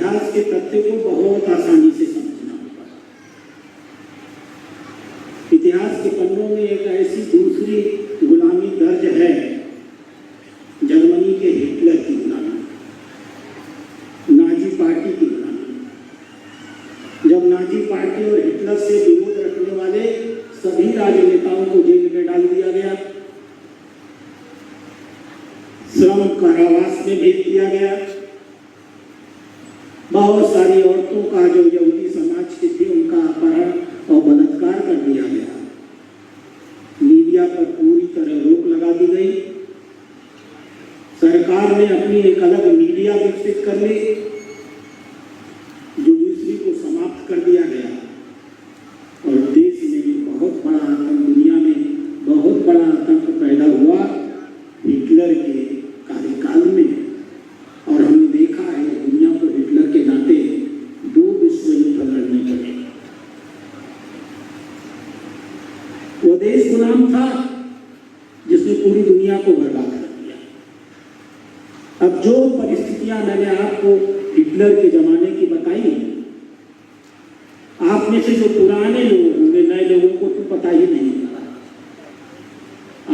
इतिहास के तथ्य को बहुत आसानी से समझना होगा। इतिहास के पन्नों में एक ऐसी दूसरी गुलामी दर्ज है, जर्मनी के हिटलर की गुलामी, नाजी पार्टी की गुलामी। जब नाजी पार्टी और हिटलर से विरोध रखने वाले सभी राजनेताओं को जेल में डाल दिया गया, श्रम कारावास में भेज दिया गया, बहुत सारी औरतों का जो यहूदी समाज के थे उनका अपहरण और बलात्कार कर दिया गया, मीडिया पर पूरी तरह रोक लगा दी गई, सरकार ने अपनी एक अलग मीडिया विकसित कर ली, जुडिशरी को समाप्त कर दिया गया और देश में बहुत बड़ा आतंक, दुनिया में बहुत बड़ा आतंक पैदा हुआ हिटलर के कार्यकाल में। और हमने देखा है दुनिया को हिटलर के नाते 2 विश्व युद्ध लड़ने पड़े। वो देश गुलाम था जिसने पूरी दुनिया को बर्बाद कर दिया। अब जो परिस्थितियां मैंने आपको हिटलर के जमाने की बताई, आप में से जो पुराने लोग होंगे, नए लोगों को तो पता ही नहीं होगा,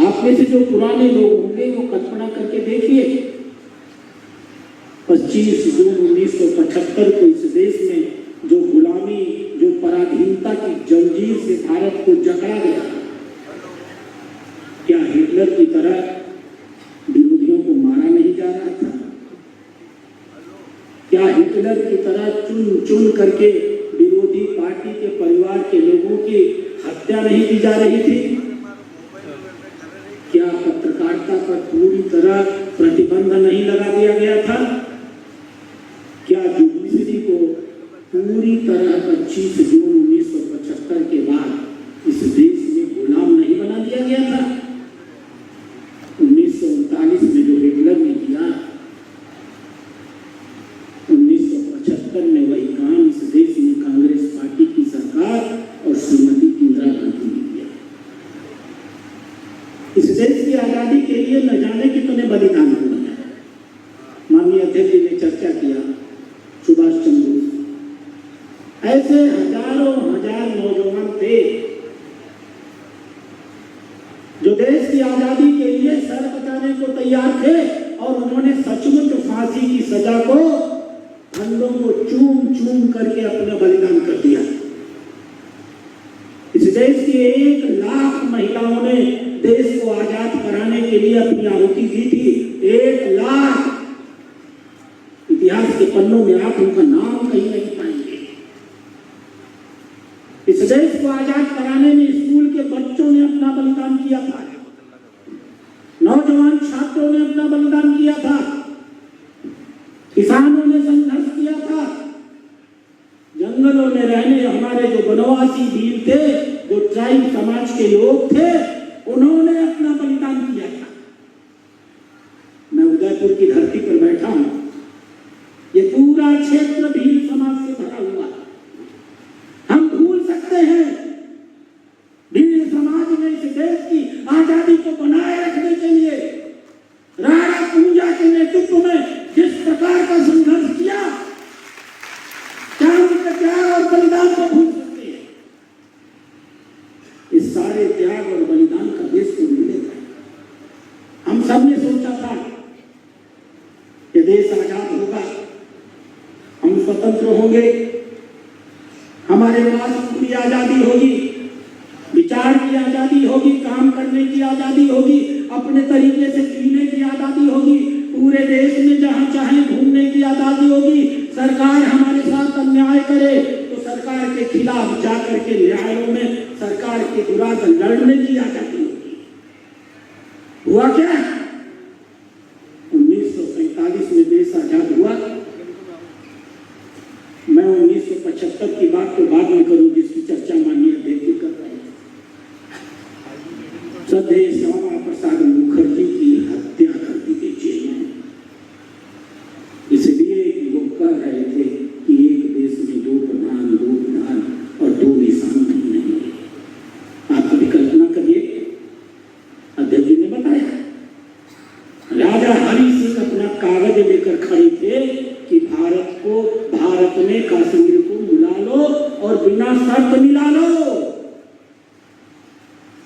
आप में से जो पुराने लोग होंगे वो कल्पना करके देखिए 25 जून 1975 को इस देश में जो गुलामी, जो पराधीनता की जंजीर से भारत को जकड़ा गया, क्या हिटलर की तरह विरोधियों को मारा नहीं जा रहा था? क्या हिटलर की तरह चुन चुन करके विरोधी पार्टी के परिवार के लोगों की हत्या नहीं की जा रही थी? क्या पत्रकारिता पर पूरी तरह प्रतिबंध नहीं लगा दिया गया था? क्या जुडिशरी को पूरी तरह 25 जून 1975 के बाद इस देश में गुलाम नहीं बना दिया गया था? 1939 में जो हिटलर ने किया, 1975 में वही काम इस देश में कांग्रेस पार्टी की सरकार और श्रीमती इंदिरा गांधी ने किया। इस देश की आजादी के लिए न जाने कितने बलिदान हुए हैं। माननीय अध्यक्ष जी ने चर्चा किया सुभाष चंद्र बोस, ऐसे हजारों हजार नौजवान थे जो देश की आजादी के लिए सर बचाने को तैयार थे और उन्होंने सचमुच फांसी की सजा को फंदों को चूम चूम करके अपना बलिदान कर दिया। इस देश की 1 लाख महिलाओं ने देश को आजाद कराने के लिए अपनी आहुति दी थी। 1 लाख। इतिहास के पन्नों में आप उनका नाम कहीं नहीं पाएंगे। इस देश को आजाद कराने में स्कूल के बच्चों ने अपना बलिदान किया था, नौजवान छात्रों ने अपना बलिदान किया था, किसानों ने संघर्ष किया था, जंगलों में रहने हमारे जो वनवासी वीर थे, जो ट्राइब समाज के लोग थे, उन्होंने अपना बलिदान किया था। मैं उदयपुर की धरती पर बैठा हूं, ये पूरा क्षेत्र भील समाज से भरा हुआ। हम भूल सकते हैं भील समाज ने इस देश की आजादी को बनाए रखने के लिए राणा कुंजा के नेतृत्व में जिस प्रकार का संघर्ष किया, क्या उनके त्याग और बलिदान को भूल सकते हैं? इस सारे त्याग और बलिदान का देश को मिलेगा। हम सब ने सोचा था कि देश आजाद होगा, हम स्वतंत्र होंगे, हमारे पास पूरी आजादी होगी, विचार की आजादी होगी, काम करने की आजादी होगी, अपने तरीके से जीने की आजादी होगी, पूरे देश में जहां चाहे घूमने की आजादी होगी। सरकार हमारे साथ अन्याय करे तो सरकार के खिलाफ जाकर के न्यायालयों में सरकार के विरुद्ध लड़ने की आजादी होगी। हुआ क्या? 1947 में देश आजाद हुआ। मैं 1975 की बात तो बाद में करूं, जिसकी चर्चा माननीय अध्यक्ष जी कर रहे हैं। श्रद्धेय श्यामा प्रसाद मुखर्जी की हत्या कर दी गई जेल में, इसलिए कि वो कह रहे थे कि एक देश में 2 प्रधान, 2 विधान और 2 निशान नहीं है। आप कभी कल्पना करिए, अध्यक्ष जी ने बताया राजा हरि सिंह अपना कागज लेकर खड़े थे कि भारत को अपने कश्मीर को मिला लो और बिना शर्त मिला लो।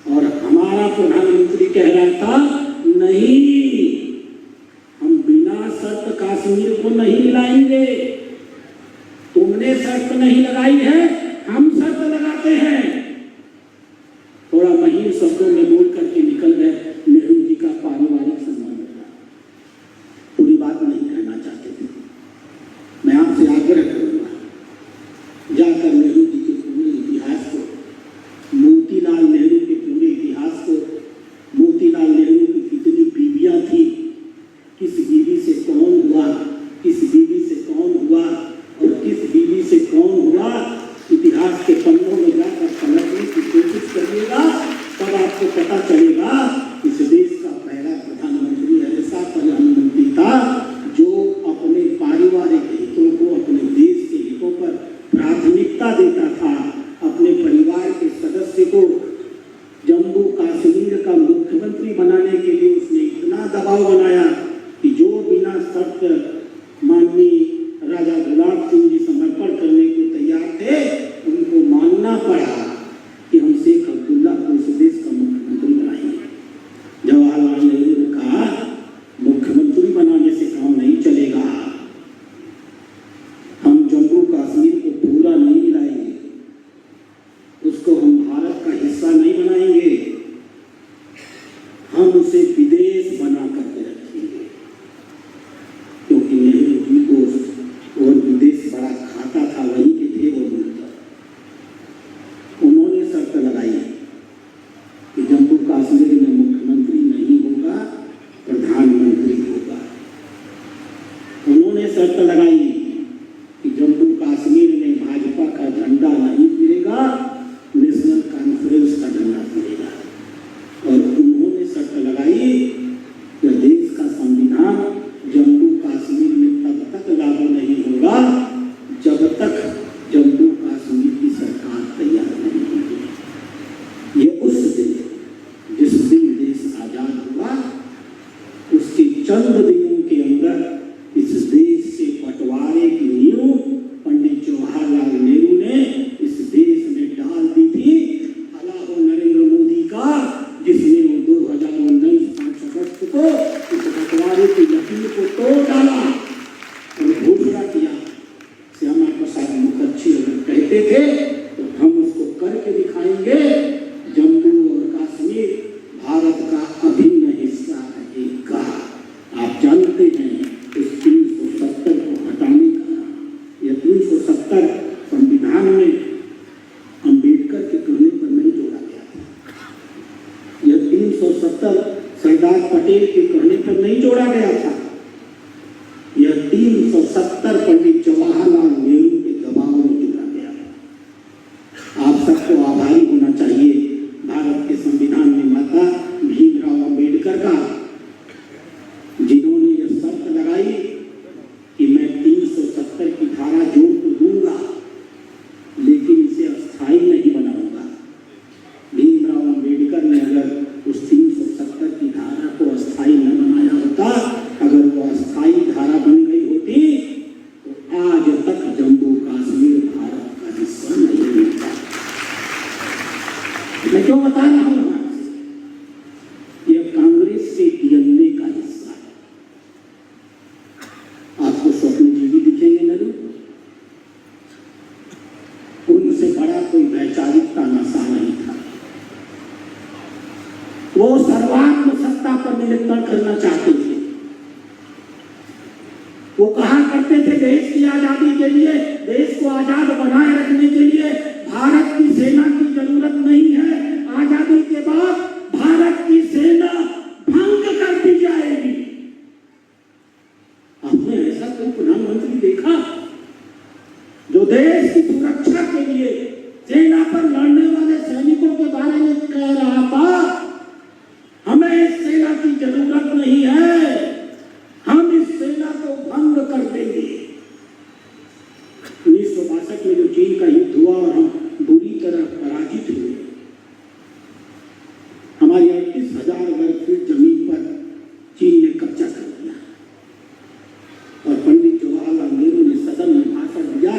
और हमारा प्रधानमंत्री कह रहा था नहीं, हम बिना शर्त कश्मीर को नहीं मिलाएंगे। तुमने शर्त नहीं लगाई है, हम शर्त लगाते हैं। थोड़ा महीन शब्दों में बोल करके निकल गए। नेहरू जी का पारिवारिक संबंध था, पूरी बात नहीं कहना चाहते थे। मैं आपसे आग्रह करूंगा, जाकर नेहरू जी के पूरे इतिहास को, मोतीलाल नेहरू के पूरे इतिहास को, मोतीलाल नेहरू की कितनी बीवियां थी, किस बीवी से कौन हुआ, किस बीवी से कौन हुआ और किस बीवी से कौन हुआ, इतिहास के पन्नों में जाकर पलटने की कोशिश करिएगा, तब आपको पता चलेगा इस देश का पहला प्रधानमंत्री ऐसा प्रधानमंत्री था जो अपने पारिवारिक हितों को, अपने देश के हितों पर प्राथमिकता देता था। अपने परिवार के सदस्य को जम्मू कश्मीर का मुख्यमंत्री बनाने के लिए उसने इतना दबाव बनाया कि जो बिना शर्त माननीय राजा गुलाब सिंह जी समर्पण करने को तैयार थे, उनको मानना पड़ा कि हम शेख अब्दुल्ला को इस देश का मुख्यमंत्री बनाएंगे। जवाहरलाल नेहरू ने कहा मुख्यमंत्री बनाने से काम नहीं चलेगा, हम जम्मू कश्मीर को पूरा नहीं मिलाएंगे, उसको हम भारत का हिस्सा नहीं बनाएंगे, हम उसे विदेश बना करके रखेंगे। क्योंकि नेहरू जी को और विदेश बड़ा खाता था, वहीं के थे वो मिलकर। उन्होंने शर्त लगाई कि जम्मू कश्मीर में मुख्यमंत्री नहीं होगा, प्रधानमंत्री होगा। उन्होंने शर्त लगाई कि जम्मू कश्मीर में भाजपा का झंडा नहीं गिरेगा, नेशनल कॉन्फ्रेंस का झंडा गिरेगा। और उन्होंने शर्त लगाई कि देश का संविधान जम्मू कश्मीर में तब तक लागू नहीं होगा जब तक जम्मू कश्मीर की सरकार तैयार नहीं होगी। ये उस दिन, जिस दिन देश आजाद हुआ, उसके चंद दिनों के अंदर इस देश से बंटवारे की नींव पंडित जवाहरलाल नेहरू ने इस देश में डाल दी थी। भला हो नरेंद्र मोदी का, जिसने 2019 5 अगस्त को इस बंटवारे की लकीर को तोड़ डाला और घोषणा किया। श्यामा प्रसाद मुखर्जी अगर कहते थे तो हम उसको करके दिखाएंगे, जम्मू और कश्मीर भारत का अभिन्न हिस्सा रहेगा। आप जानते हैं इस 370 को हटाने का, यह 370 संविधान में अंबेडकर के कहने पर नहीं जोड़ा गया था। यह 370 सरदार पटेल के कहने पर नहीं जोड़ा गया था। यह 370 पंडित जवाहरलाल नेहरू के दबाव में जोड़ा गया था। आप सबको आभारी होना चाहिए भारत के संविधान में माता भीमराव अंबेडकर का, जिन्होंने यह शर्त लगाई कि मैं 370 की धारा जोड़ तो दूंगा लेकिन इसे अस्थायी नहीं बनाऊंगा। भीमराव अंबेडकर ने अगर उस 370 की धारा को अस्थायी न बनाया होता, अगर वो अस्थायी धारा बन गई होती तो आज तक जम्मू कश्मीर भारत का हिस्सा नहीं होता। मैं क्यों बता रहा हूं आपसे, यह कांग्रेस के डीएनए का हिस्सा है। आपको स्वप्नजीवी दिखेंगे नहीं, उनसे बड़ा कोई वैचारिकता नशा नहीं था। वो सर्वात्म सत्ता पर नियंत्रण करना चाहते थे। वो कहा करते थे देश की आजादी के लिए, देश को आजाद बनाए रखने के लिए भारत की सेना की जरूरत नहीं है। आजादी के बाद भारत की सेना भंग कर दी जाएगी। आपने ऐसा कोई प्रधानमंत्री देखा जो देश की सुरक्षा के लिए सेना पर लड़ने वाले सैनिकों के बारे में कह रहा था हमें इस सेना की जरूरत नहीं है, हम इस सेना को भंग कर देंगे। 1962 में जो चीन का युद्ध हुआ और हम बुरी तरह पराजित हुए, हमारी 38,000 वर्ग फीट जमीन पर चीन ने कब्जा कर लिया और पंडित जवाहरलाल नेहरू ने सदन में भाषण दिया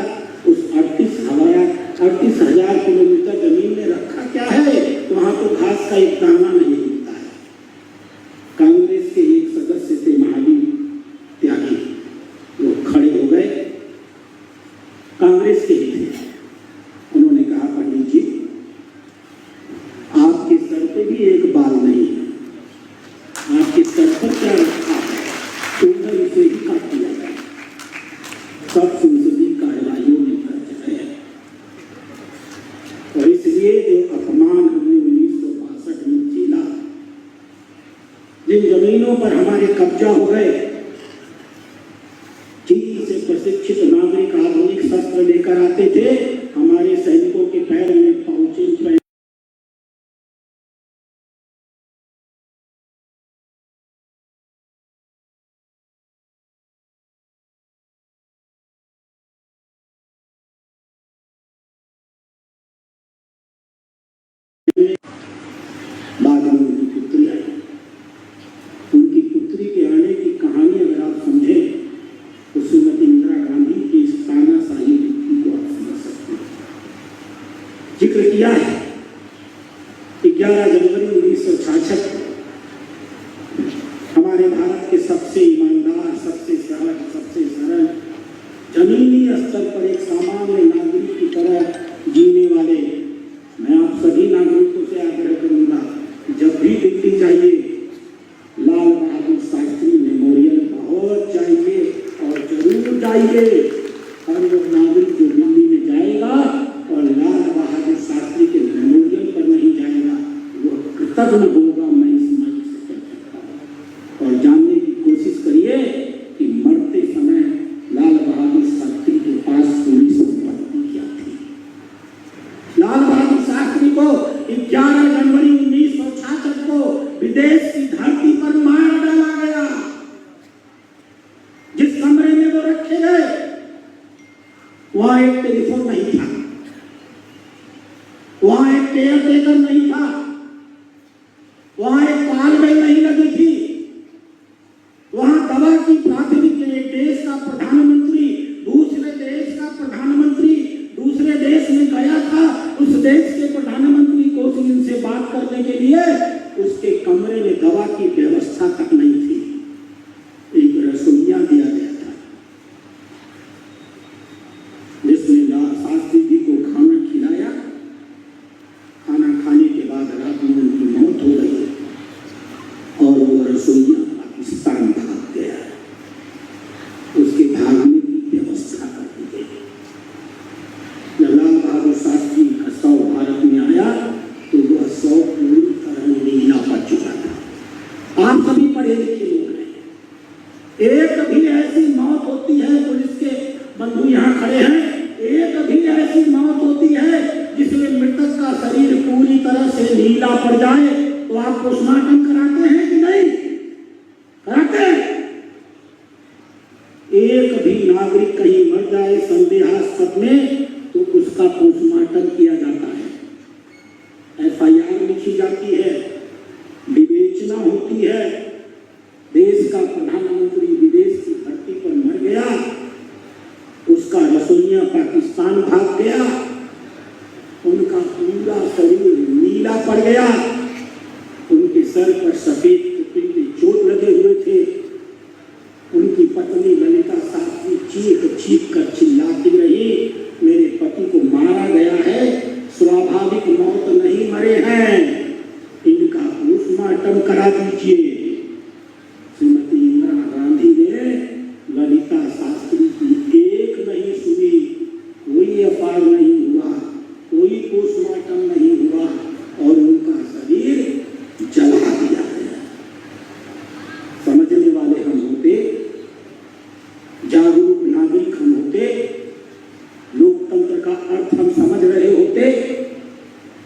कांग्रेस के ही थे। उन्होंने कहा, पंडित जी आपके सर पे भी एक बाल नहीं है, आपके सर पर क्या रखा है, उधर इसे ही काट दिया जाए। सब संसदीय कार्यवाहियों में दर्ज है। और इसलिए जो अपमान हमने 1962 में झेला, जिन जमीनों पर हमारे कब्जा हो गए, चीन से प्रशिक्षित नागरिक आधुनिक शस्त्र लेकर आते थे, हमारे सैनिकों के पैर में पहुंचे बाद में उनकी पुत्री आई। उनकी पुत्री के आने की कहानी अगर आप समझें तो श्रीमती इंदिरा गांधी की इस तानाशाही नीति को आप समझ सकते हैं। जिक्र किया है 11 जनवरी 1966 हमारे भारत के सबसे ईमानदार, सबसे सहज, सबसे सरल, जमीनी स्तर पर एक सामान्य नागरिक की तरह जीने वाले, मैं आप सभी नागरिकों से आग्रह करूंगा, जब भी दिल्ली जाइए लाल बहादुर शास्त्री मेमोरियल बहुत जाइए और जरूर जाइए। और वो नागरिक जो दिल्ली में जाएगा और लाल बहादुर शास्त्री के मेमोरियल पर नहीं जाएगा, वो कृतज्ञ होगा। मैं इस मंच से कह सकता हूँ। और जानने की कोशिश करिए कि मरते समय लाल बहादुर शास्त्री के पास पूरी संपत्ति क्या थी। लाल बहादुर शास्त्री को 11 जनवरी 1966 को विदेश की धरती पर मार डाला गया। जिस कमरे में वो रखे गए वहां एक टेलीफोन नहीं था, वहां एक केयर टेकर नहीं था, वहां एक तालमेल नहीं लगी थी, वहां दवा की प्राथमिक, एक देश का प्रधानमंत्री दूसरे देश का प्रधानमंत्री दूसरे देश में गया था, उस देश के प्रधानमंत्री को उनसे बात करने के लिए उसके कमरे में दवा की व्यवस्था तक नहीं थी। एक रसोइया दिया गया था जिसने शास्त्री जी को खाना खिलाया। खाना खाने के बाद रात में उनकी मौत हो गई और वो रसोइया पाकिस्तान भाग गया। उसके भागने की व्यवस्था कर दी गई। जब लाल बहादुर शास्त्री का शव भारत में आया तो वह शव पूरी तरह नीला पड़ चुका था। आप सभी पढ़े लिखे लोग हैं, एक भी ऐसी मौत होती है, पुलिस के बंधु यहाँ खड़े हैं, एक भी ऐसी मौत होती है जिसमें मृतक का शरीर पूरी तरह से नीला पड़ जाए तो आप पोस्टमार्टम कराते हैं कि नहीं कराते? एक भी नागरिक कहीं मर जाए संदेहास्पद में तो उसका पोस्टमार्टम किया जाता है, FIR लिखी जाती है, विवेचना होती है। देश का प्रधानमंत्री विदेश की धरती पर मर गया, उसका रसोइया पाकिस्तान भाग गया, उनका पूरा शरीर नीला पड़ गया, उनके सर पर सफेद के चोट लगे हुए थे। उनकी पत्नी ललिता शास्त्री चीख चीख कर चिल्लाती रही, मेरे पति को मारा गया है, स्वाभाविक मौत नहीं मरे हैं, इनका पोस्टमार्टम करा दीजिए। श्रीमती इंदिरा गांधी ने ललिता शास्त्री की एक नहीं सुनी, कोई FIR नहीं हुआ, कोई पोस्टमार्टम नहीं हुआ और उनका शरीर जला दिया गया। समझने वाले हम होते, जागरूक नागरिक हम होते, लोकतंत्र का अर्थ हम समझ रहे होते,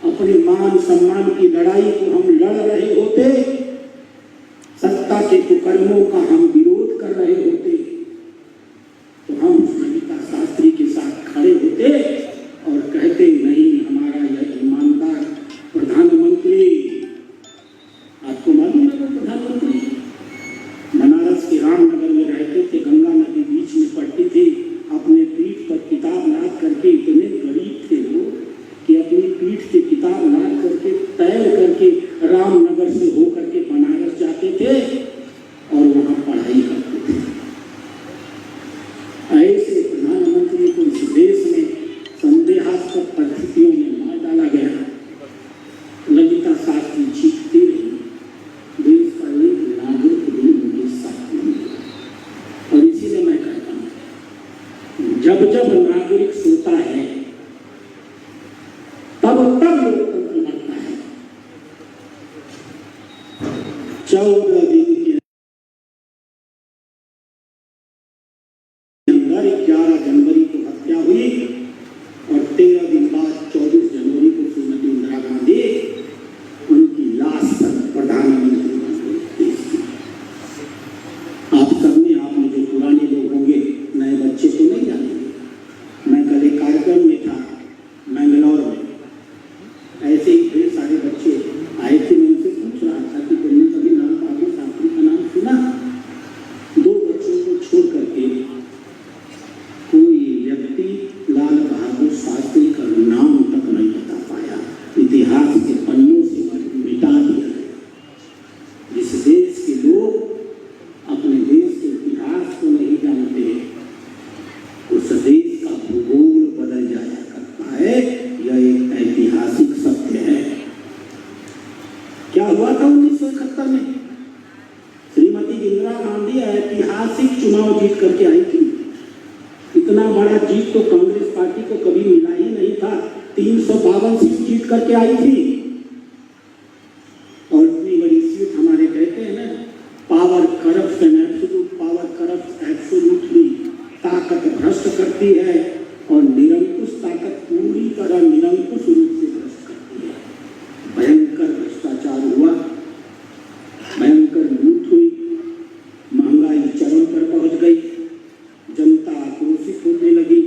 अपने मान सम्मान की लड़ाई को हम लड़ रहे होते, सत्ता के कुकर्मों का हम विरोध कर रहे होते, तो हम ललिता शास्त्री के साथ खड़े होते और कहते नहीं, हमारा यह ईमानदार प्रधानमंत्री, आपको मालूम है वो प्रधानमंत्री बनारस के रामनगर में रहते थे, गंगा नदी बीच में पड़ती थी, अपने पीठ पर किताब लाद करके, इतने गरीब थे वो कि अपनी पीठ से किताब लाद करके तैर करके रामनगर से होकर के बनारस जाते थे और वहाँ पढ़ाई करते थे। जब जब नागरिक सोता है तब तब लोकतंत्र बनता है। 14 दिन के अंदर 11 जनवरी को हत्या हुई और 13 दिन बाद 24 जनवरी को श्रीमती इंदिरा गांधी उनकी लाश पर प्रधानमंत्री बन गई। आप सबने, आपने जो पुराने लोग होंगे, नए बच्चे तो नहीं जानेंगे। मैं कल एक कार्यक्रम में था मैंगलोर में, ऐसे ही ढेर सारे बच्चे आए थे। मैं उनसे पूछ रहा था कि तुमने कभी लाल बहादुर शास्त्री का नाम सुना? 2 बच्चों को छोड़ करके कोई व्यक्ति लाल बहादुर शास्त्री का नाम तक नहीं बता पाया। इतिहास के पन्नों से मिटा दिया है। जिस देश के लोग अपने देश के इतिहास को नहीं जानते, उस देश का भूगोल बदल जाया करता है। यह एक ऐतिहासिक सत्य है। क्या हुआ था 1971 में? श्रीमती इंदिरा गांधी ऐतिहासिक चुनाव जीत करके आई थी। इतना बड़ा जीत तो कांग्रेस पार्टी को कभी मिला ही नहीं था। 352 सीट जीत करके आई थी। और इतनी बड़ी सीट, हमारे कहते हैं ना, power corruption, absolute power corrupt absolutely, ताकत भ्रष्ट करती है और निरंकुश ताकत पूरी तरह निरंकुश रूप से भ्रष्ट करती है। भयंकर भ्रष्टाचार हुआ, भयंकर लूट हुई, महंगाई चरम पर पहुंच गई, जनता आक्रोशित होने लगी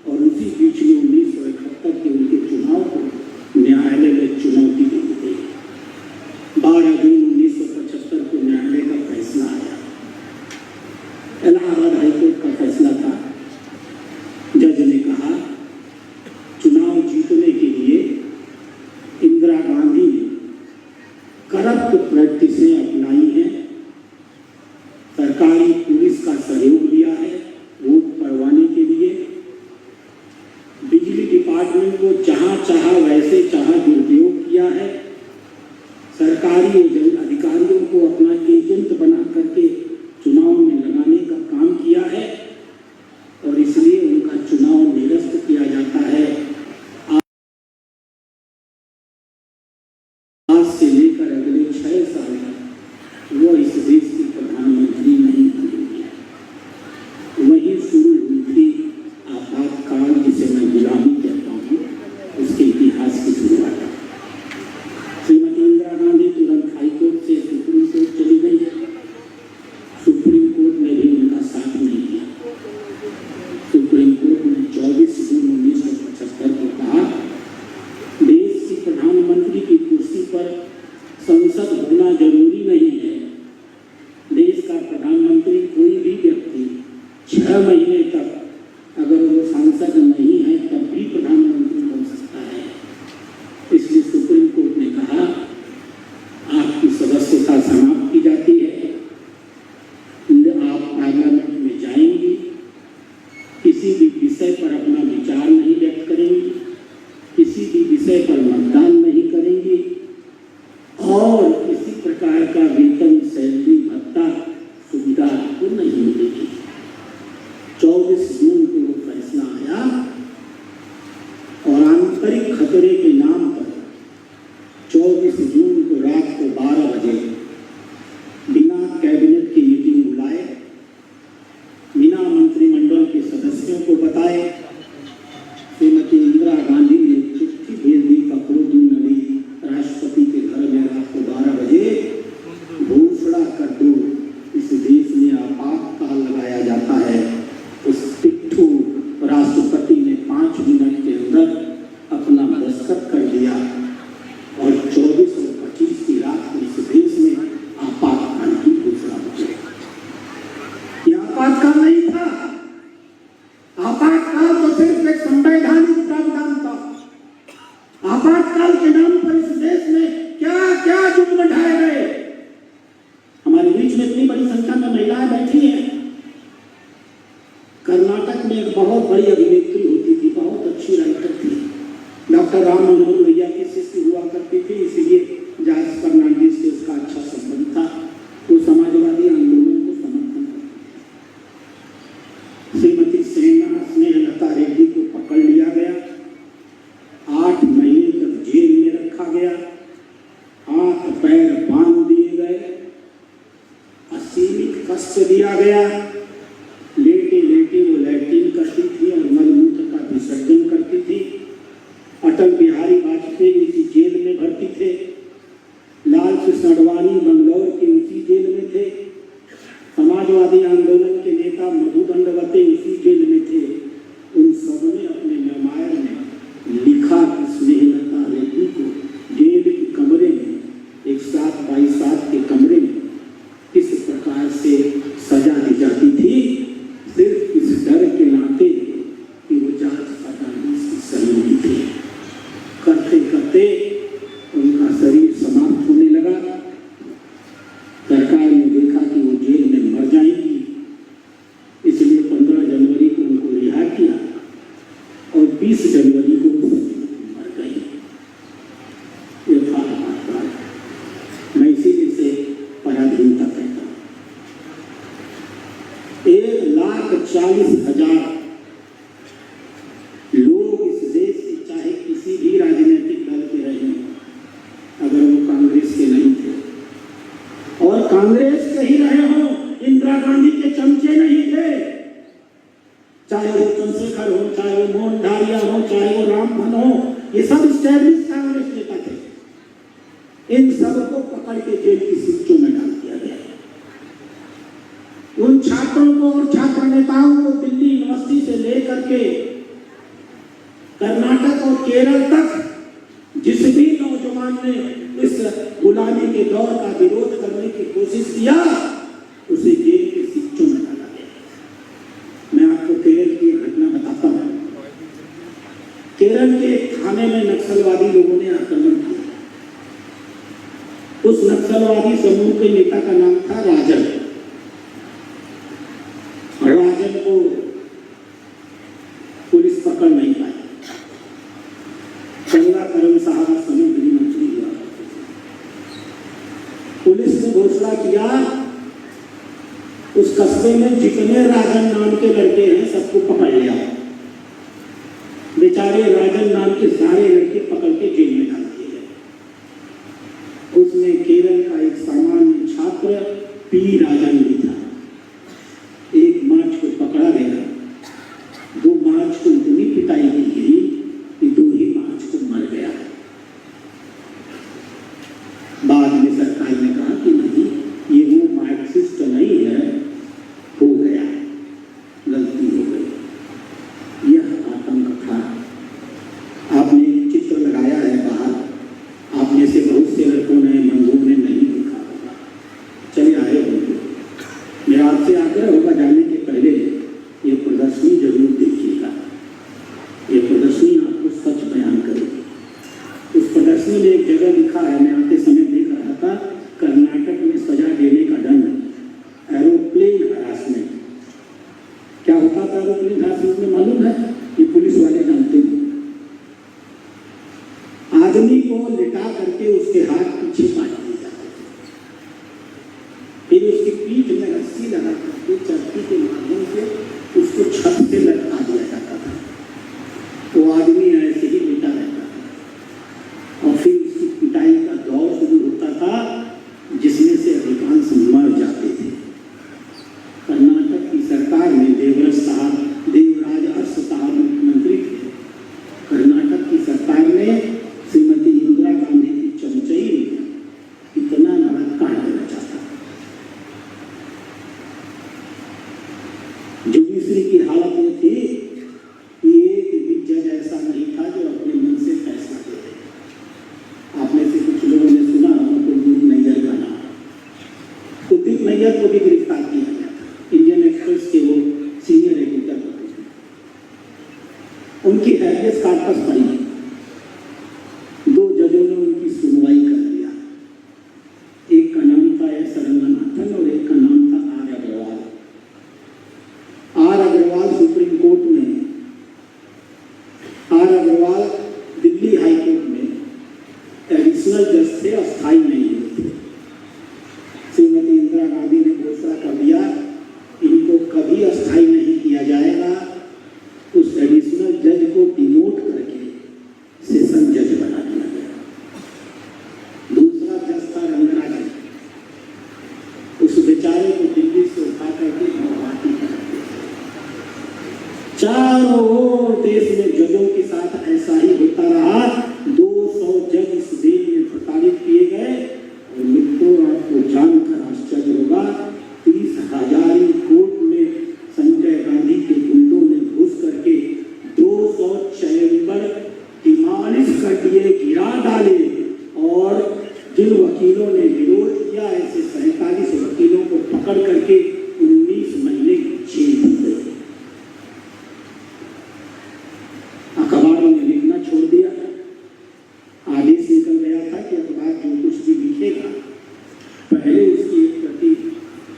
और उसी बीच में 1971 के उनके चुनाव को न्यायालय में चुनौती दी गई। 12 जून 1975 को न्यायालय का फैसला आया। इलाहाबाद हाईकोर्ट का फैसला था। जज ने कहा चुनाव जीतने के लिए इंदिरा गांधी ने करप्ट प्रैक्टिसें अपनाई हैं, सरकारी पुलिस का सहयोग लिया है वोट पड़वाने के लिए, बिजली डिपार्टमेंट को जहां चाहा वैसे चाहा दुरुपयोग किया है, सरकारी अधिकारियों को अपना एजेंट बना करके चुनाव में लगाने का काम किया है और इसलिए उनका चुनाव निरस्त किया जाता है। आज से लेकर अगले 6 साल तक वो इस देश की प्रधानमंत्री नहीं बनेंगे। वहीं शुरू हुई थी आपातकाल, जिसे मैं गुलामी कहता हूँ, उसके इतिहास की शुरुआत। श्रीमती इंदिरा गांधी तुरंत हाईकोर्ट से सुप्रीम कोर्ट चली गई। सुप्रीम कोर्ट ने भी उनका साथ नहीं दिया। सुप्रीम कोर्ट ने 24 जून 1975 को कहा देश की प्रधानमंत्री की कुर्सी पर संसद होना जरूरी नहीं है। देश का प्रधानमंत्री कोई भी व्यक्ति 6 महीने तक अगर वो सांसद नहीं है तब भी प्रधानमंत्री बन सकता है। इसलिए सुप्रीम कोर्ट ने कहा आपकी सदस्यता समाप्त की जाती है, आप पार्लियामेंट में जाएंगी, किसी भी विषय पर अपना विचार नहीं व्यक्त करेंगी, किसी भी विषय पर मतदान नहीं करेंगी और किसी प्रकार का वेतन, सैलरी, भत्ता सुविधा आपको नहीं मिलेगी। 24 जून को वो फैसला आया और आंतरिक खतरे के नाम पर 24 जून को रात को 12 बजे बिना कैबिनेट की मीटिंग बुलाए, बिना मंत्रिमंडल के सदस्यों को बताए, श्रीमती इंदिरा गांधी ने चिट्ठी भेज दी कपूरदी नदी राष्ट्रपति के घर में रात को 12 बजे घोषणा कर दो इस देश में आपातकाल लगाया जाता है। उस पिट्ठू राष्ट्रपति ने 5 मिनट के अंदर अपना दस्तखत कर दिया और 24 और 25 की रात को इस देश में आपातकाल की घोषणा हो गई। यह आपातकाल नहीं था। आपातकाल तो सिर्फ एक संवैधानिक प्रावधान था। आपातकाल के नाम पर इस देश में क्या क्या जुर्म ढाए गए। हमारे बीच में इतनी बड़ी संख्या में महिलाएं बैठी हैं। कर्नाटक में एक बहुत बड़ी अभिनेत्री होती थी, बहुत अच्छी राइटर थी, डॉक्टर राम मनोहर लोहिया की शिष्य हुआ करती थी, इसलिए जॉर्ज फर्नांडिस से उसका अच्छा संबंध था। वो समाजवादी आंदोलन को समर्थन करती थी। श्रीमती स्नेहा कष्ट दिया गया। लेटे लेटे वो लैट्रिन करती थी और मलमूत्र का विसर्जन करती थी। अटल बिहारी वाजपेयी इसी जेल में भर्ती थे। लाल कृष्ण अडवाणी बंगलौर के उसी जेल में थे। समाजवादी आंदोलन के नेता मधु दंडवते उसी जेल में थे। उन सबने अपने रामायण में लिखा कि स्नेहलता रेड्डी को जेल के कमरे में, एक 7x7 के कमरे में किस प्रकार से सजा दी जाती थी, सिर्फ इस डर के नाते कि वो जॉर्ज फर्नांडिस की सहयोगी थे। करते करते उनका शरीर समाप्त होने लगा। सरकार ने देखा कि वो जेल में मर जाएंगी, इसलिए 15 जनवरी को उनको रिहा किया और 20 जनवरी को मर गई। ये था मैं इसीलिए से पराधीनता कहता हूँ। 1,40,000 लोग इस देश के चाहे किसी भी राजनीतिक दल के रहे हों, अगर वो कांग्रेस के नहीं थे और कांग्रेस के ही रहे हों, इंदिरा गांधी के चमचे नहीं थे, चाहे वो चंद्रशेखर हो, चाहे वो मोहन धारिया हो, चाहे वो रामधन हो, ये सब स्टैब्लिश कांग्रेस नेता थे। इन सबको पकड़ के जेल की सिक्चों में डाल दिया गया। उन छात्रों को और छात्र नेताओं को दिल्ली यूनिवर्सिटी से लेकर के कर्नाटक और केरल तक जिस भी नौजवान ने इस गुलामी के दौर का विरोध करने की कोशिश किया, उसे जेल के सिक्चों में डाला गया। मैं आपको केरल की एक घटना बताता हूँ। केरल के एक थाने में नक्सलवादी लोगों ने आक्रमण किया। उस नक्सलवादी समूह के नेता का नाम था राजन। राजन को पुलिस पकड़ नहीं पाई। गंगा करम साहब समय गृह मंत्री हुआ। पुलिस ने घोषणा किया उस कस्बे में जितने राजन नाम के लड़के हैं सबको पकड़ लिया। बेचारे राजन नाम के सारे लड़के पकड़ के जेल में डाल दिए गए। उसमें केरल का एक सामान्य छात्र पी राजन भी था। 1 मार्च को पकड़ा गया। 2 मार्च को इतनी पिटाई की गई कि 2 ही मार्च को मर गया। बाद में सरकार ने कहा कि नहीं, ये वो मार्क्सिस्ट नहीं है, हो गया, गलती हो गई। यह आतंक था। आपने चित्र लगाया है बाहर, आप में से बहुत से लड़कों ने, मंगों ने नहीं देखा होगा, चले आए होंगे। मेरा आपसे आग्रह होगा जाने के पहले ये प्रदर्शनी जरूर देखिएगा। ये प्रदर्शनी आपको सच बयान करेगी। उस प्रदर्शनी में एक जगह लिखा है, मैं आते समय देख रहा था, कर्नाटक में सजा देने का दंड एरोप्लेन हरासमेंट। क्या होता था एरोप्लेन हरासमेंट में मालूम है? ये पुलिस वाले जानते हैं। आदमी को लिटा करके उसके हाथ पीछे बांध दिए जाते थे, फिर उसकी पीठ में रस्सी लगा करके चरखी के माध्यम से उसको छत से लटका दिया जाता था। वो आदमी ऐसे ही लेटा रहता था और फिर उसकी पिटाई का दौर शुरू होता था, जिसमें से अधिकांश मर जाते थे। कर्नाटक की सरकार में देवराज अरस साहब मुख्यमंत्री थे। कर्नाटक की सरकार में श्रीमती इंदिरा गांधी की चमचई में इतना बड़ा कांड रचा था। जुडिशरी की हालत में थी कि एक भी जज ऐसा नहीं था जो अपने मन से फैसला दे दे। आप में से कुछ लोगों ने सुना कुलदीप नैयर का नाम। कुलदीप नैयर को भी गिरफ्तार किया गया था। इंडियन एक्सप्रेस के वो सीनियर एडिटर होते थे। उनकी हैबियस कार्पस पड़ी। 2 जजों ने उनकी सुनवाई कर लिया। एक का नाम था एस रंगनाथन और एक का नाम था R Agarwal. R Agarwal supreme court में, R Agarwal Delhi high court में एडिशनल जज थे, अस्थायी नहीं हुए थे। श्रीमती इंदिरा गांधी ने घोषणा कर दिया इनको कभी अस्थायी नहीं किया जाएगा। उस एडिशनल जज को डिमोट करके सेशन जज बना दिया गया। दूसरा जज था रंगराजन। उस बेचारे को दिल्ली से चारों ओर देश में जजों के साथ ऐसा ही होता रहा। 200 जज इस देश में प्रताड़ित किए गए। और मित्रों, आपको जानकर आश्चर्य होगा, 30,000 कोर्ट में संजय गांधी के गुंडों ने घुस करके 200 चैम्बर डिमॉलिश कर दिए, गिरा डाले। और जिन वकीलों ने विरोध किया, ऐसे 47 वकीलों को पकड़ करके 19 महीने जेल दी गई। अखबारों ने लिखना छोड़ दिया। आदेश निकल गया था कि अखबार जो कुछ भी लिखेगा पहले उसकी एक प्रति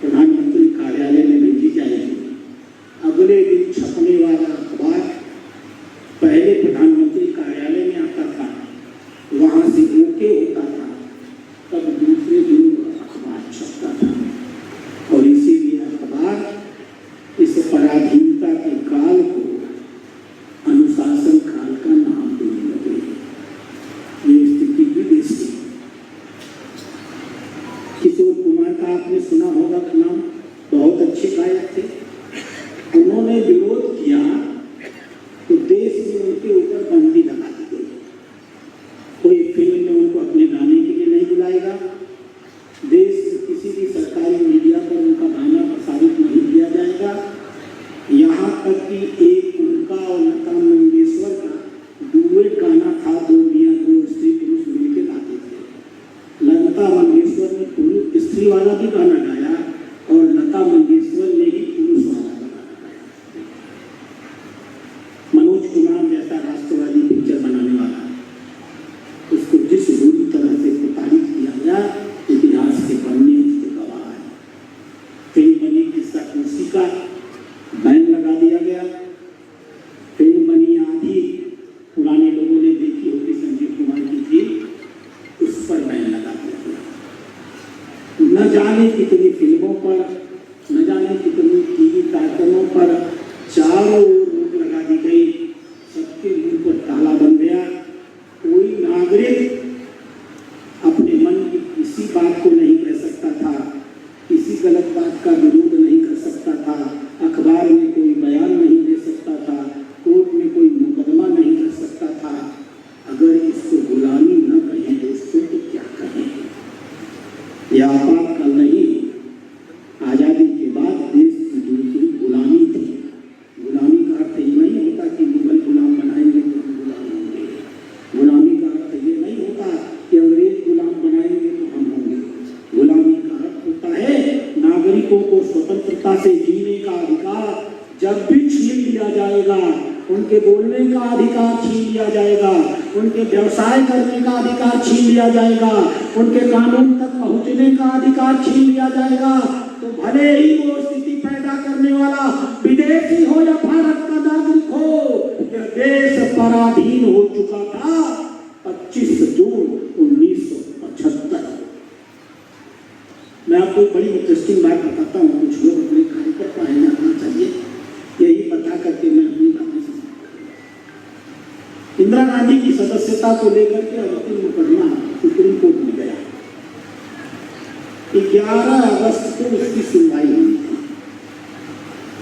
प्रधानमंत्री कार्यालय में भेजी जाएगी। अगले दिन छपने वाला अखबार पहले प्रधानमंत्री कार्यालय में आता था, वहां से ओके होता था, तब दूसरे दिन अखबार छपता था। और इसीलिए अखबार इस पराधीनता के काल को अनुशासन काल का नाम देने लगे। ये स्थिति भी देश की। किशोर कुमार का आपने सुना होगा नाम, बहुत अच्छे गायक थे। उन्होंने विरोध किया तो देश में उनके ऊपर बंदी लगा दी गई। कोई फिल्म में उनको अपने गाने के लिए नहीं बुलाएगा, देश में किसी भी सरकारी मीडिया पर उनका गाना प्रसारित नहीं किया जाएगा। यहाँ तक कि एक उनका और लता मंगेशकर का डुएट गाना था, दो मियां दो स्त्री पुरुष मिलकर गाते थे। लता मंगेशकर ने पुरुष स्त्री वाला भी गाना गाया और लता मंगेशकर ने ही पुरुष वाला गाना गाया। मनोज कुमार जैसा राष्ट्रवादी पिक्चर बनाने वाला, उसको जिस बुरी तरह से प्रताड़ित किया गया, इतिहास के पन्ने उसके गवाह है। फिल्म बनी किस्सा कुर्सी का, बैन लगा दिया गया। फिल्म बनी आधी, पुराने लोगों ने देखी होगी, संजीव कुमार की थी, उस पर बैन लगा दिया गया। न जाने कितनी फिल्मों पर, न जाने कितनी टीवी कार्यक्रमों पर चारों ओर रोक लगा दी गई। सबके मुंह पर ताला बन गया। कोई नागरिक अपने मन की किसी बात को नहीं कह सकता था, किसी गलत बात का विरोध नहीं कर सकता था, अखबार में कोई बयान नहीं दे सकता था, कोर्ट में कोई मुकदमा नहीं कर सकता था। अगर इसको गुलामी न कहें दोस्तों तो क्या कहें? यह आपातकाल नहीं, आजादी के बाद देश की दूसरी गुलामी थी। गुलामी का अर्थ ये नहीं होता कि मुगल गुलाम बनाएंगे तो हम गुलाम होंगे। गुलामी का अर्थ ये नहीं होता कि अंग्रेज गुलाम बनाएंगे तो हम होंगे। गुलामी का अर्थ होता है नागरिकों को स्वतंत्रता से जीने का अधिकार जब भी छीन लिया जाएगा, उनके बोलने का अधिकार छीन लिया जाएगा, उनके व्यवसाय करने का अधिकार छीन लिया जाएगा, उनके कानून तक पहुंचने का अधिकार छीन लिया जाएगा, तो भले ही वो स्थिति पैदा करने वाला विदेशी हो या भारत का नागरिक हो, देश पराधीन हो चुका था 25 जून 1975। मैं आपको बड़ी इंटरेस्टिंग बात बताता हूँ। कुछ लोग अपने कार्यकर्ता है ना चाहिए, यही बता करके मैं अपनी बातें समाप्त करूँ। इंदिरा गांधी की सदस्यता को लेकर के अंतिम मुकदमा सुप्रीम कोर्ट में गया। 11 अगस्त को उसकी सुनवाई हुई थी।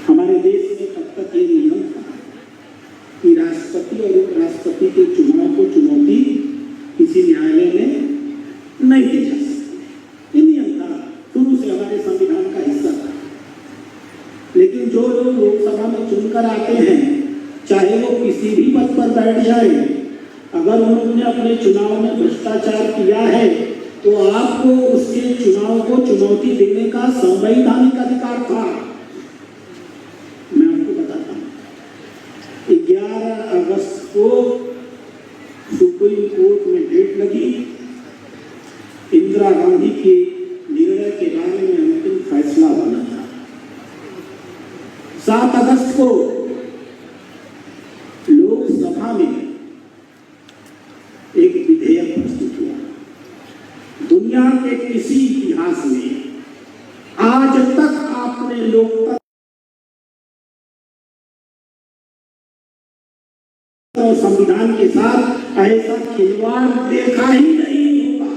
हमारे देश में तब तक ये नियम था कि राष्ट्रपति और उपराष्ट्रपति के चुनाव को चुनौती किसी न्यायालय में नहीं दी जा सकती। ये नियम था, शुरू से हमारे संविधान का हिस्सा था। लेकिन जो लोग लोकसभा में चुनकर आते हैं, चाहे वो किसी भी पद पर बैठ जाए, अगर उन्होंने अपने चुनाव में भ्रष्टाचार किया है तो आपको उसके चुनाव को चुनौती देने का संवैधानिक अधिकार था। मैं आपको बताता हूं, 11 अगस्त को सुप्रीम कोर्ट में डेट लगी। इंदिरा गांधी के निर्णय के बारे में अंतिम फैसला होना था। 7 अगस्त को लोकसभा में एक विधेयक प्रस्तुत हुआ। दुनिया के किसी इतिहास में आज तक आपने लोकतंत्र और संविधान के साथ ऐसा खिलवाड़ देखा ही नहीं होगा।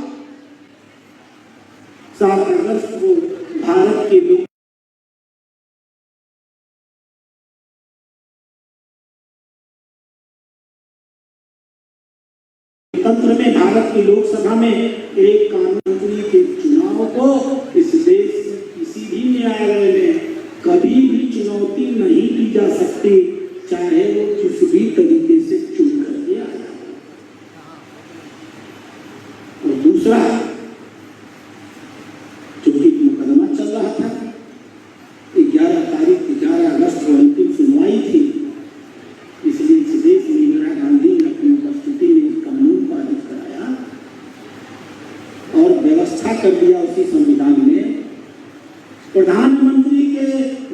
7 अगस्त को भारत के लोग लोकतंत्र में, भारत की लोकसभा में एक कानून मंत्री के चुनाव को इस देश में किसी भी न्यायालय में कभी भी चुनौती नहीं की जा सकती, चाहे वो किसी भी तरीके से चुन करके आया। और दूसरा, चूंकि मुकदमा चल रहा था, 11 अगस्त को अंतिम सुनवाई थी, इसलिए इस देश में इंदिरा गांधी ने अपनी उपस्थिति में एक कानून पारित कराया और व्यवस्था कर दिया उसी संविधान में, प्रधानमंत्री के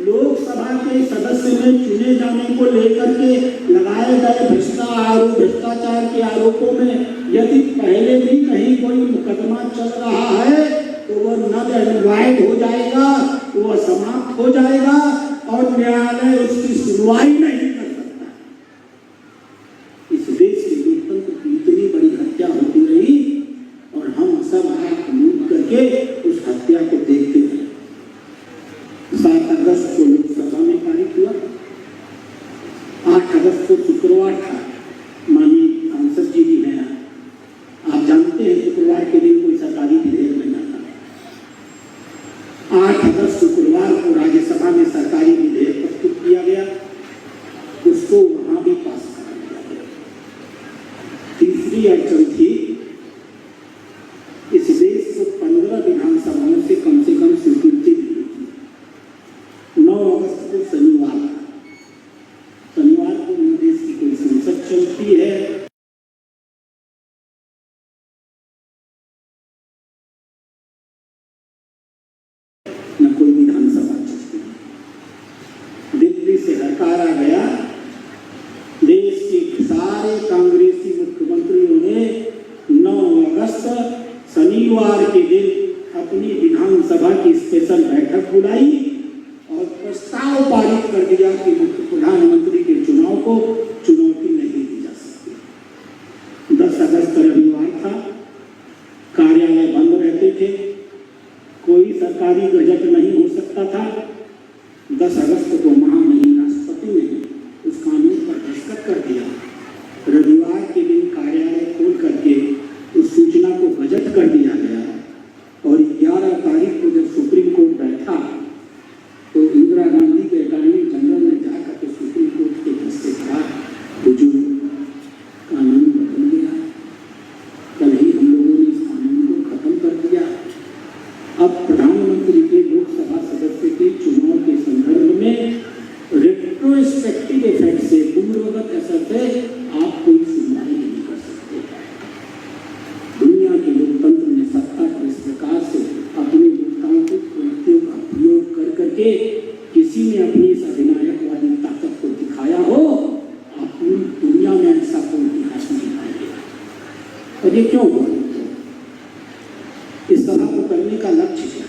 लोकसभा के सदस्य में चुने जाने को लेकर के लगाए गए भ्रष्टाचार के आरोपों में यदि पहले भी कहीं कोई मुकदमा चल रहा है तो वह नल एंड वाइड हो जाएगा, वह समाप्त हो जाएगा और न्यायालय उसकी सुनवाई नहीं कर सकता। इस देश के लोकतंत्र की इतनी बड़ी हत्या होती रही और हम सब आंख मूंद करके उस हत्या को देखते रहे। 7 अगस्त को लोकसभा में पारित हुआ, 8 अगस्त को शुक्रवार था, माननीय सांसद जी भी हैं, आप जानते हैं शुक्रवार के दिन कोई सरकारी विधेयक नहीं आता। 8 अगस्त शुक्रवार को राज्यसभा में सरकारी विधेयक प्रस्तुत किया गया, उसको वहां भी पास करा दिया गया। तीसरी अड़चन थी, इस देश को 15 विधानसभाओं से कम स्वीकृति मिली थी। 9 अगस्त को शनिवार को देश की कोई संसद चलती है, न कोई विधानसभा चलती है। दिल्ली से हड़कार आ गया, देश के सारे कांग्रेसी मुख्यमंत्रियों ने 9 अगस्त शनिवार के दिन अपनी विधानसभा की स्पेशल बैठक बुलाई और प्रस्ताव पारित कर दिया कि प्रधानमंत्री के चुनाव को चुनौती नहीं दी जा सकती। 10 अगस्त रविवार था, कार्यालय बंद रहते थे, कोई सरकारी गजट नहीं हो सकता था। 10 अगस्त को महामहिम राष्ट्रपति ने उस कानून पर दस्तखत कर दिया। रविवार के दिन कार्यालय खोल करके उस सूचना को गजट कर दिया गया और 11 तारीख को जब सुप्रीम कोर्ट बैठा तो इंदिरा गांधी के अटॉर्नी जनरल ने जाकर के सुप्रीम कोर्ट के जज से कहा, हुजूर कानून बदल गया, कल ही हम लोगों ने इस कानून को खत्म कर दिया। अब प्रधानमंत्री के लोकसभा सदस्य के चुनाव के संदर्भ में रेट्रोस्पेक्टिव इफेक्ट से, पूर्वगत असर से आप कोई सुनवाई नहीं कर सकते। दुनिया के लोकतंत्र ने सत्ता को इस प्रकार से अपने लोकतांत्रिक कृत्यों का उपयोग कर करके किसी ने अपनी इस अधिनायकवादी ताकत को दिखाया हो, आप पूरी दुनिया में ऐसा कोई इतिहास नहीं पाएंगे। और ये क्यों हुआ? इस तरह को करने का लक्ष्य क्या?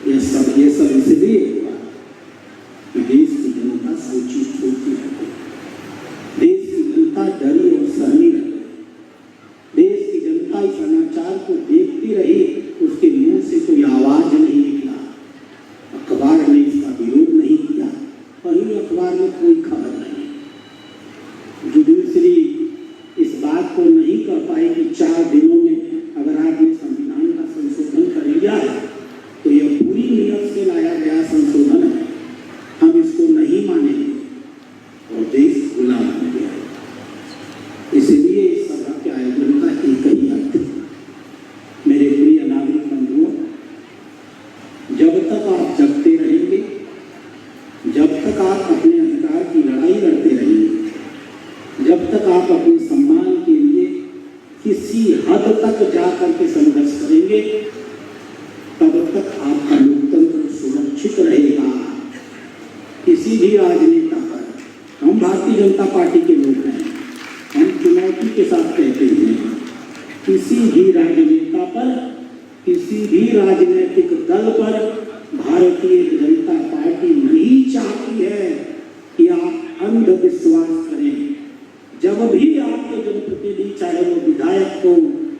ये सब इसलिए हुआ कि देश की जनता सोची सोचती रहे, देश की जनता डरी और सहमी रहे, देश की जनता इस अनाचार को देखती रही, उसके मुंह से कोई आवाज नहीं निकला, अखबार ने इसका विरोध नहीं किया, कहीं अखबार में कोई खबर नहीं। जुडिशरी इस बात को नहीं कर पाई कि 4 दिनों में अगर आपने संविधान का संशोधन कर लिया है तो यह पूरी नियत से लाया गया संशोधन है, हम इसको नहीं मानेंगे, और देश गुलाम हो गया। इसलिए इस सभा के आयोजन का एक ही अर्थ है। मेरे प्रिय नागरिक बंधुओं, जब तक आप जगते रहेंगे, जब तक आप अपने अधिकार की लड़ाई लड़ते रहेंगे, जब तक आप अपने सम्मान के लिए किसी हद तक जाकर के संघर्ष करेंगे, तब तक आपका लोकतंत्र सुरक्षित रहेगा। किसी भी राजनेता पर, हम भारतीय जनता पार्टी के लोग हैं, हम चुनौती के साथ कहते हैं, किसी भी राजनेता पर, किसी भी राजनीतिक दल पर भारतीय जनता पार्टी नहीं चाहती है कि आप अंधविश्वास करें। जब भी आपके जनप्रतिनिधि, चाहे वो विधायक हो,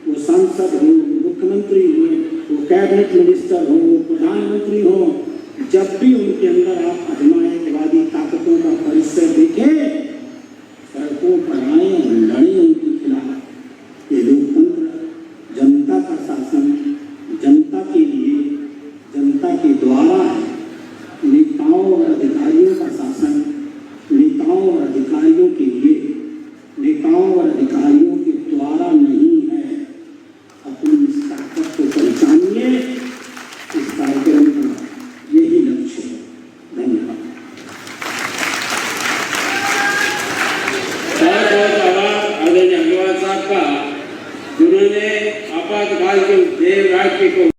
वो सांसद हो, मुख्यमंत्री हो, वो कैबिनेट मिनिस्टर हो, वो प्रधानमंत्री हो, जब भी उनके अंदर आप अधिनायकवादी ताकतों का परिचय देखें, सड़कों पर आए और लड़ें उनके खिलाफ। जिन्होंने आपातकाल के देव राज्य को